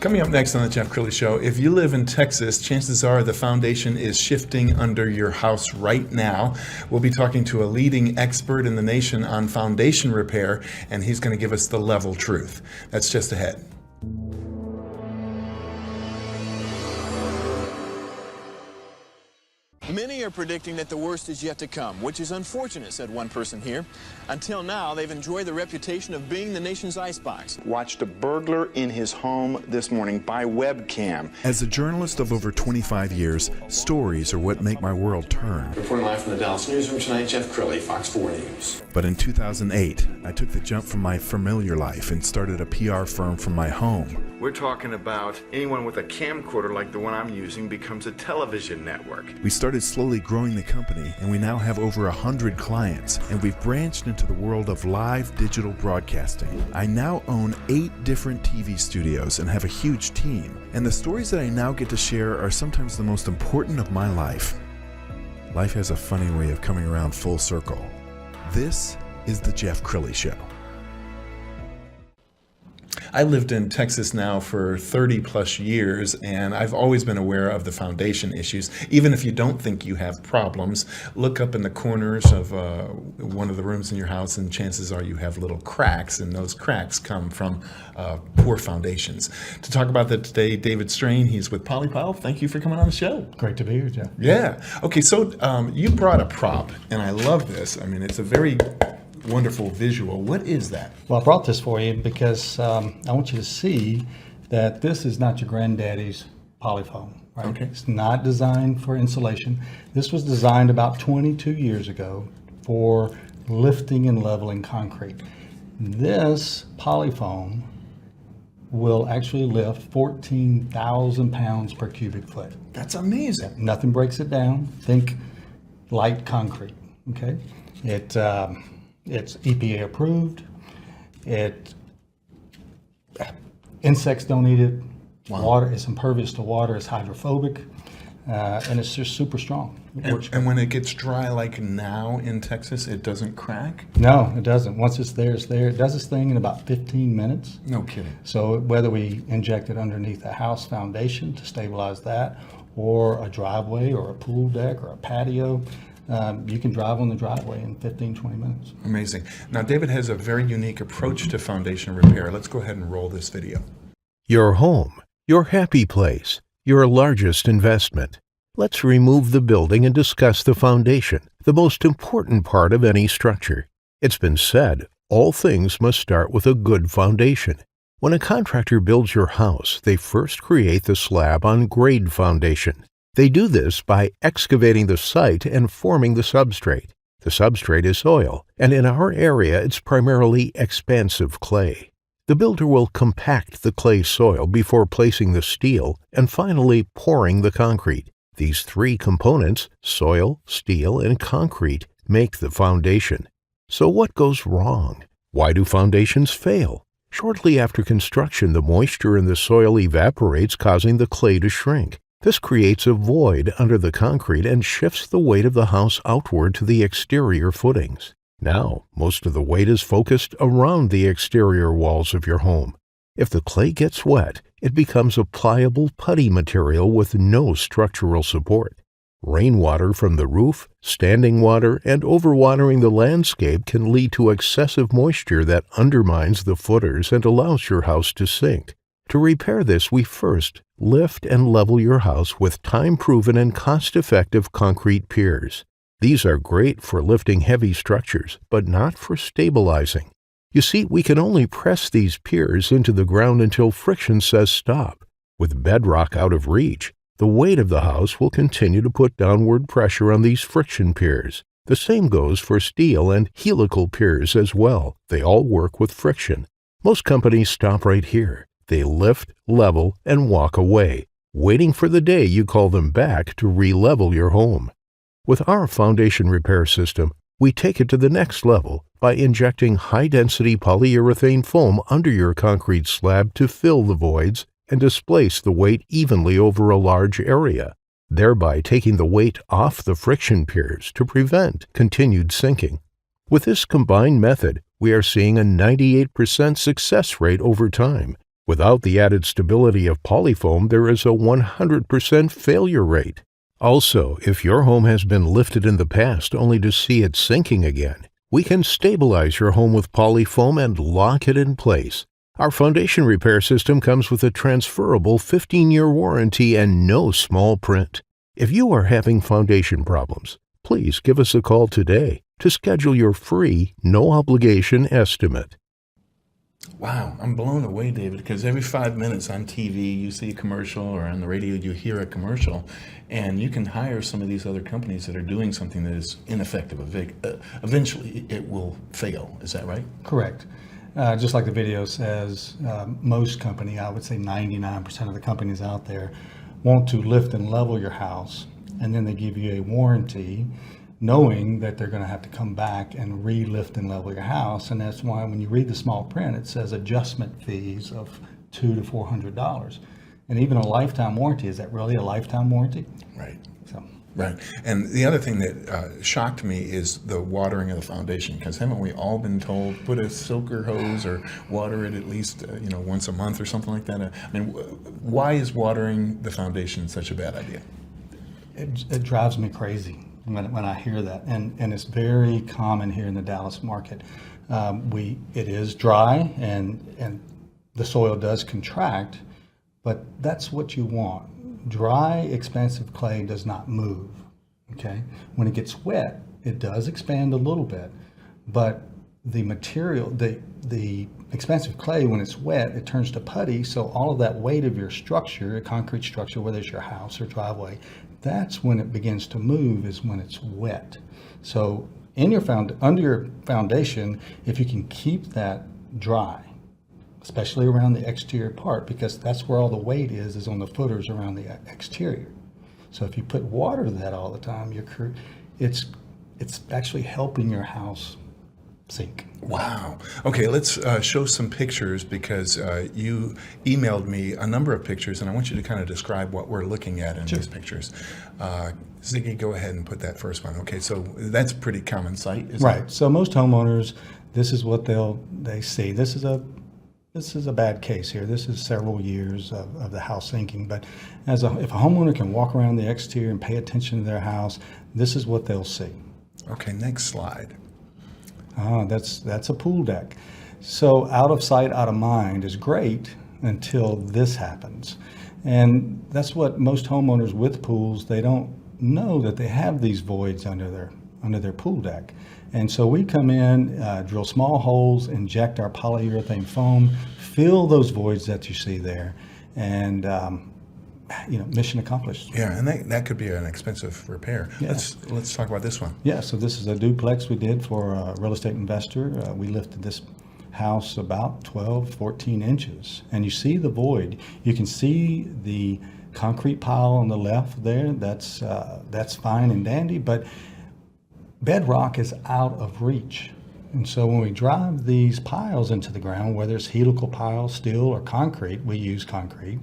Coming up next on the Jeff Crilley Show, if you live in Texas, chances are the foundation is shifting under your house right now. We'll be talking to a leading expert in the nation on foundation repair, and he's going to give us the level truth. That's just ahead. Many are predicting that the worst is yet to come, which is unfortunate, said one person here. Until now, they've enjoyed the reputation of being the nation's icebox. Watched a burglar in his home this morning by webcam. As a journalist of over 25 years, stories are what make my world turn. Reporting live from the Dallas newsroom tonight, Jeff Crilley, Fox 4 News. But in 2008, I took the jump from my familiar life and started a PR firm from my home. We're talking about anyone with a camcorder like the one I'm using becomes a television network. We started slowly growing the company, and we now have over 100 clients, and we've branched into the world of live digital broadcasting. I now own 8 different TV studios and have a huge team, and the stories that I now get to share are sometimes the most important of my life. Life has a funny way of coming around full circle. This is the Jeff Crilley Show. I lived in Texas now for 30 plus years, and I've always been aware of the foundation issues. Even if you don't think you have problems, look up in the corners of one of the rooms in your house, and chances are you have little cracks, and those cracks come from poor foundations. To talk about that today, David Strain, he's with Polypile. Thank you for coming on the show. Great to be here, Jeff. Yeah. Okay, so you brought a prop, and I love this. I mean, it's a very wonderful visual. What is that? Well, I brought this for you because I want you to see that this is not your granddaddy's polyfoam. Right? Okay. It's not designed for insulation. This was designed about 22 years ago for lifting and leveling concrete. This polyfoam will actually lift 14,000 pounds per cubic foot. That's amazing. Nothing breaks it down. Think light concrete. Okay. It's EPA approved. Insects don't eat it. Wow. Water, it's impervious to water. It's hydrophobic, and it's just super strong. And when it gets dry, like now in Texas, it doesn't crack? No, it doesn't. Once it's there, it's there. It does its thing in about 15 minutes. No kidding. So whether we inject it underneath a house foundation to stabilize that, or a driveway, or a pool deck, or a patio, you can drive on the driveway in 15, 20 minutes. Amazing. Now, David has a very unique approach to foundation repair. Let's go ahead and roll this video. Your home, your happy place, your largest investment. Let's remove the building and discuss the foundation, the most important part of any structure. It's been said, all things must start with a good foundation. When a contractor builds your house, they first create the slab on grade foundation. They do this by excavating the site and forming the substrate. The substrate is soil, and in our area it's primarily expansive clay. The builder will compact the clay soil before placing the steel and finally pouring the concrete. These 3 components, soil, steel, and concrete, make the foundation. So what goes wrong? Why do foundations fail? Shortly after construction, the moisture in the soil evaporates, causing the clay to shrink. This creates a void under the concrete and shifts the weight of the house outward to the exterior footings. Now, most of the weight is focused around the exterior walls of your home. If the clay gets wet, it becomes a pliable putty material with no structural support. Rainwater from the roof, standing water, and overwatering the landscape can lead to excessive moisture that undermines the footers and allows your house to sink. To repair this, we first lift and level your house with time-proven and cost-effective concrete piers. These are great for lifting heavy structures, but not for stabilizing. You see, we can only press these piers into the ground until friction says stop. With bedrock out of reach, the weight of the house will continue to put downward pressure on these friction piers. The same goes for steel and helical piers as well. They all work with friction. Most companies stop right here. They lift, level, and walk away, waiting for the day you call them back to re-level your home. With our foundation repair system, we take it to the next level by injecting high-density polyurethane foam under your concrete slab to fill the voids and displace the weight evenly over a large area, thereby taking the weight off the friction piers to prevent continued sinking. With this combined method, we are seeing a 98% success rate over time. Without the added stability of polyfoam, there is a 100% failure rate. Also, if your home has been lifted in the past only to see it sinking again, we can stabilize your home with polyfoam and lock it in place. Our foundation repair system comes with a transferable 15-year warranty and no small print. If you are having foundation problems, please give us a call today to schedule your free, no-obligation estimate. Wow, I'm blown away, David, because every 5 minutes on TV you see a commercial, or on the radio you hear a commercial, and you can hire some of these other companies that are doing something that is ineffective. Eventually it will fail. Is that right? Correct. Just like the video says, most company, I would say 99% of the companies out there, want to lift and level your house, and then they give you a warranty knowing that they're going to have to come back and re-lift and level your house. And that's why when you read the small print, it says adjustment fees of $200 to $400. And even a lifetime warranty, is that really a lifetime warranty? Right. So. Right. And the other thing that shocked me is the watering of the foundation, because haven't we all been told put a silker hose or water it at least once a month or something like that? I mean, why is watering the foundation such a bad idea? It drives me crazy when I hear that, and it's very common here in the Dallas market. It is dry and the soil does contract, but that's what you want. Dry, expansive clay does not move. Okay, when it gets wet, it does expand a little bit, but the material, the expansive clay, when it's wet, it turns to putty. So all of that weight of your structure, a concrete structure, whether it's your house or driveway, that's when it begins to move, is when it's wet. So under your foundation, if you can keep that dry, especially around the exterior part, because that's where all the weight is on the footers around the exterior. So if you put water to that all the time, it's actually helping your house sink. Wow. Okay, let's show some pictures, because you emailed me a number of pictures, and I want you to kind of describe what we're looking at in these pictures. Ziggy, go ahead and put that first one. Okay, so that's a pretty common sight, isn't Right. it? So most homeowners, this is what they see. This is a bad case here. This is several years of the house sinking. But if a homeowner can walk around the exterior and pay attention to their house, this is what they'll see. Okay, next slide. That's a pool deck. So out of sight, out of mind is great until this happens. And that's what most homeowners with pools, they don't know that they have these voids under their pool deck. And so we come in, drill small holes, inject our polyurethane foam, fill those voids that you see there, and mission accomplished. Yeah, and that could be an expensive repair. Yeah. Let's talk about this one. Yeah, so this is a duplex we did for a real estate investor. We lifted this house about 12, 14 inches, and you see the void. You can see the concrete pile on the left there. That's fine and dandy, but bedrock is out of reach. And so when we drive these piles into the ground, whether it's helical piles, steel, or concrete, we use concrete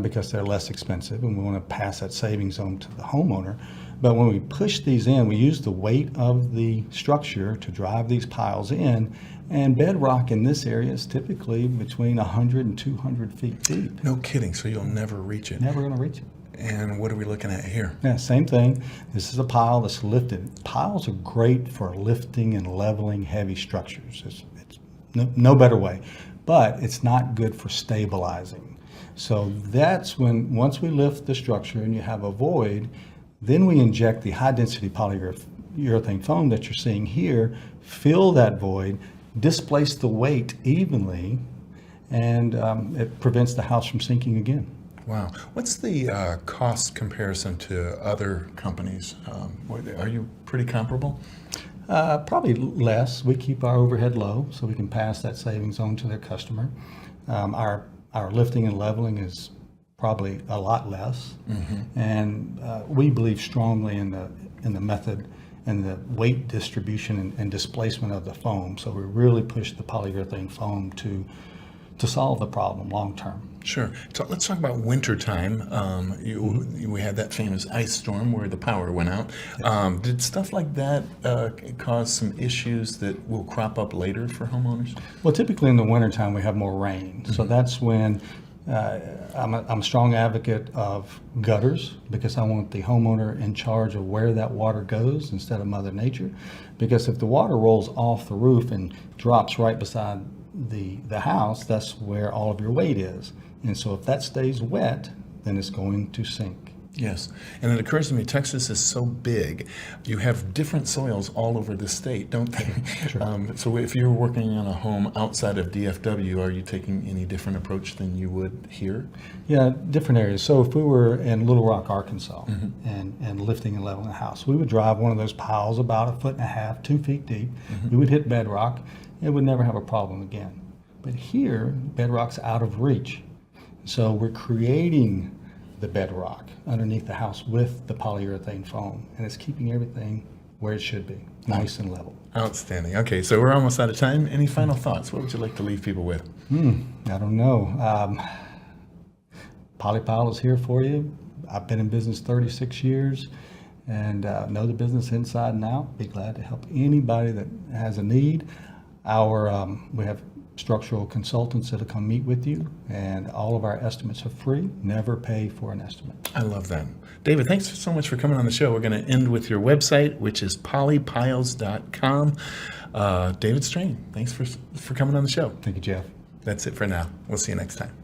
because they're less expensive, and we want to pass that savings on to the homeowner. But when we push these in, we use the weight of the structure to drive these piles in, and bedrock in this area is typically between 100 and 200 feet deep. No kidding, so you'll never reach it. Never going to reach it. And what are we looking at here? Yeah, same thing. This is a pile that's lifted. Piles are great for lifting and leveling heavy structures. It's no better way, but it's not good for stabilizing. So that's when, once we lift the structure and you have a void, then we inject the high density polyurethane foam that you're seeing here, fill that void, displace the weight evenly, and it prevents the house from sinking again. Wow. What's the cost comparison to other companies? Are you pretty comparable? Probably less. We keep our overhead low so we can pass that savings on to their customer. Our lifting and leveling is probably a lot less. Mm-hmm. And we believe strongly in the method and the weight distribution and displacement of the foam. So we really push the polyurethane foam to to solve the problem long term. Sure. So let's talk about wintertime. We had that famous ice storm where the power went out. Did stuff like that cause some issues that will crop up later for homeowners? Well, typically in the wintertime we have more rain. So that's when I'm a strong advocate of gutters, because I want the homeowner in charge of where that water goes instead of Mother Nature. Because if the water rolls off the roof and drops right beside the house, that's where all of your weight is. And so if that stays wet, then it's going to sink. Yes. And it occurs to me, Texas is so big, you have different soils all over the state, don't they? Sure. So if you're working on a home outside of DFW, are you taking any different approach than you would here? Yeah, different areas. So if we were in Little Rock, Arkansas, and lifting and leveling a house, we would drive one of those piles about 1.5 feet, 2 feet deep. We would hit bedrock. It would never have a problem again. But here, bedrock's out of reach. So we're creating the bedrock underneath the house with the polyurethane foam, and it's keeping everything where it should be, nice and level. Outstanding. Okay, so we're almost out of time. Any final thoughts? What would you like to leave people with? I don't know. Polypile is here for you. I've been in business 36 years and know the business inside and out. Be glad to help anybody that has a need. We have structural consultants that'll come meet with you, and all of our estimates are free. Never pay for an estimate. I love that. David, thanks so much for coming on the show. We're going to end with your website, which is polypiles.com. David Strain, thanks for coming on the show. Thank you, Jeff. That's it for now. We'll see you next time.